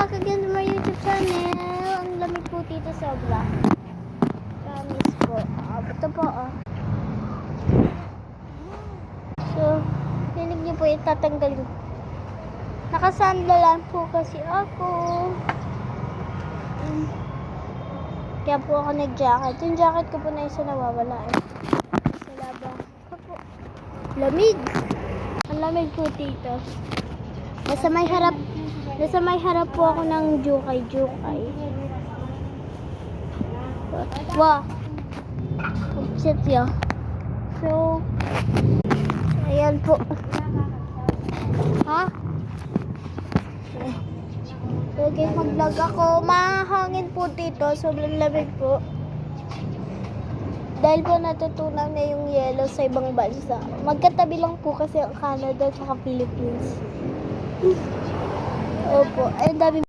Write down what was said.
back again to my YouTube channel. Ang lamig po dito sobra. Promise po. Ito po So, tinig niyo po itatanggal. Nakasandal lang po kasi ako. Kaya po ako nag-jacket. Yung jacket ko po na isa nawawala sa labang. Lamig. Ang lamig po dito. Nasa may harap po ako ng Jukay. Wow. Upset yun. So, ayan po. Ha? Okay, mag-vlog ako. Mahangin po dito. Sobrang lamig po. Dahil po natutunaw na yung yelo sa ibang bansa. Magkatabi lang po kasi ang Canada at Philippines. Opo. Ay, dami